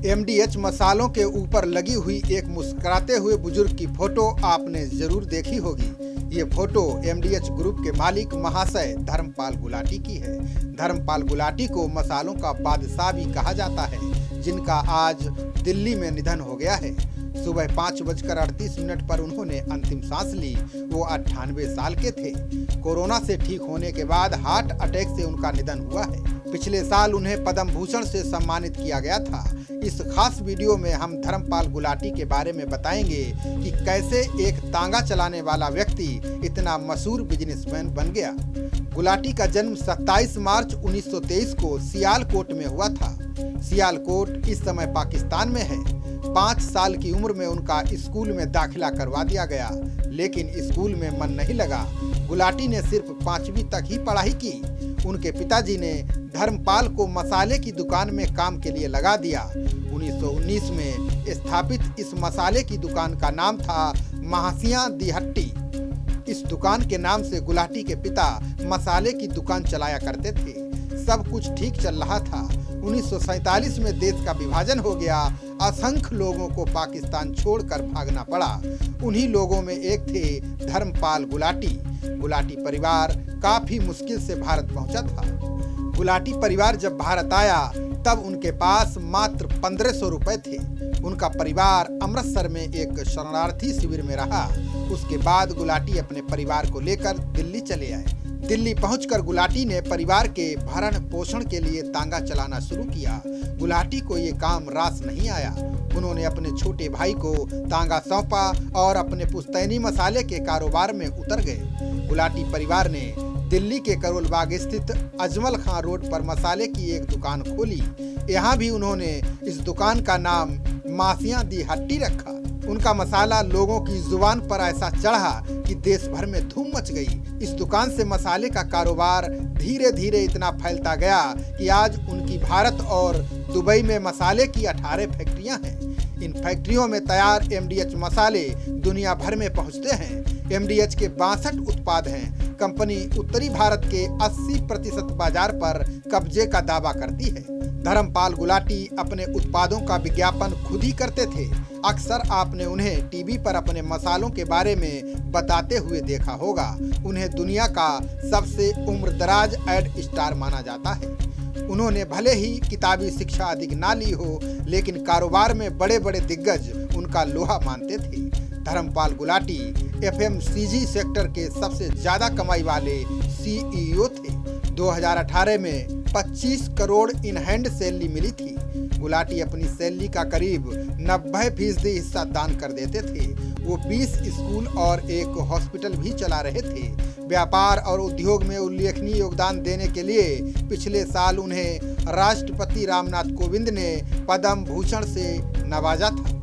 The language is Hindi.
एमडीएच मसालों के ऊपर लगी हुई एक मुस्कुराते हुए बुजुर्ग की फोटो आपने जरूर देखी होगी। ये फोटो एमडीएच ग्रुप के मालिक महाशय धर्मपाल गुलाटी की है। धर्मपाल गुलाटी को मसालों का बादशाह भी कहा जाता है, जिनका आज दिल्ली में निधन हो गया है। सुबह 5:38 पर उन्होंने अंतिम सांस ली। वो 98 साल के थे। कोरोना से ठीक होने के बाद हार्ट अटैक से उनका निधन हुआ है। पिछले साल उन्हें पद्म भूषण से सम्मानित किया गया था। इस खास वीडियो में हम धर्मपाल गुलाटी के बारे में बताएंगे कि कैसे एक तांगा चलाने वाला व्यक्ति इतना मशहूर बिजनेसमैन बन गया। गुलाटी का जन्म 27 मार्च 1923 को सियालकोट में हुआ था। सियालकोट इस समय पाकिस्तान में है। 5 साल की उम्र में उनका स्कूल में दाखिला करवा दिया गया, लेकिन स्कूल में मन नहीं लगा। गुलाटी ने सिर्फ 5वीं तक ही पढ़ाई की। उनके पिताजी ने धर्मपाल को मसाले की दुकान में काम के लिए लगा दिया। 1919 में स्थापित इस मसाले की दुकान का नाम था महासिया दी हट्टी। इस दुकान के नाम से गुलाटी के पिता मसाले की दुकान चलाया करते थे। सब कुछ ठीक चल रहा था। 1947 में देश का विभाजन हो गया। असंख्य लोगों को पाकिस्तान छोड़कर भागना पड़ा। उन्हीं लोगों में एक थे धर्मपाल गुलाटी। गुलाटी परिवार काफी मुश्किल से भारत पहुंचा था। गुलाटी परिवार जब भारत आया तब उनके पास मात्र 1500 रुपए थे। उनका परिवार अमृतसर में एक शरणार्थी शिविर में रहा। उसके बाद गुलाटी अपने परिवार को लेकर दिल्ली चले आए। दिल्ली पहुंचकर गुलाटी ने परिवार के भरण पोषण के लिए तांगा चलाना शुरू किया। गुलाटी को ये काम रास नहीं आया। उन्होंने अपने छोटे भाई को तांगा सौंपा और अपने पुश्तैनी मसाले के कारोबार में उतर गए। गुलाटी परिवार ने दिल्ली के करोल बाग स्थित अजमल खां रोड पर मसाले की एक दुकान खोली। यहाँ भी उन्होंने इस दुकान का नाम मासिया दी हट्टी रखा। उनका मसाला लोगों की जुबान पर ऐसा चढ़ा कि देश भर में धूम मच गई। इस दुकान से मसाले का कारोबार धीरे धीरे इतना फैलता गया कि आज उनकी भारत और दुबई में मसाले की 18 फैक्ट्रियां हैं। इन फैक्ट्रियों में तैयार एमडीएच मसाले दुनिया भर में पहुंचते हैं। एमडीएच के 62 उत्पाद हैं। कंपनी उत्तरी भारत के 80% बाजार पर कब्जे का दावा करती है। धर्मपाल गुलाटी अपने उत्पादों का विज्ञापन खुद ही करते थे। अक्सर आपने उन्हें टीवी पर अपने मसालों के बारे में बताते हुए देखा होगा। उन्हें दुनिया का सबसे उम्रदराज एड स्टार माना जाता है। उन्होंने भले ही किताबी शिक्षा अधिक ना ली हो, लेकिन कारोबार में बड़े बड़े दिग्गज उनका लोहा मानते थे। धर्मपाल गुलाटी एफएमसीजी सेक्टर के सबसे ज्यादा कमाई वाले सीईओ थे। 2018 में 25 करोड़ इन हैंड सैलरी मिली थी। गुलाटी अपनी सैलरी का करीब 90% हिस्सा दान कर देते थे। वो 20 स्कूल और एक हॉस्पिटल भी चला रहे थे। व्यापार और उद्योग में उल्लेखनीय योगदान देने के लिए पिछले साल उन्हें राष्ट्रपति रामनाथ कोविंद ने पद्म भूषण से नवाजा था।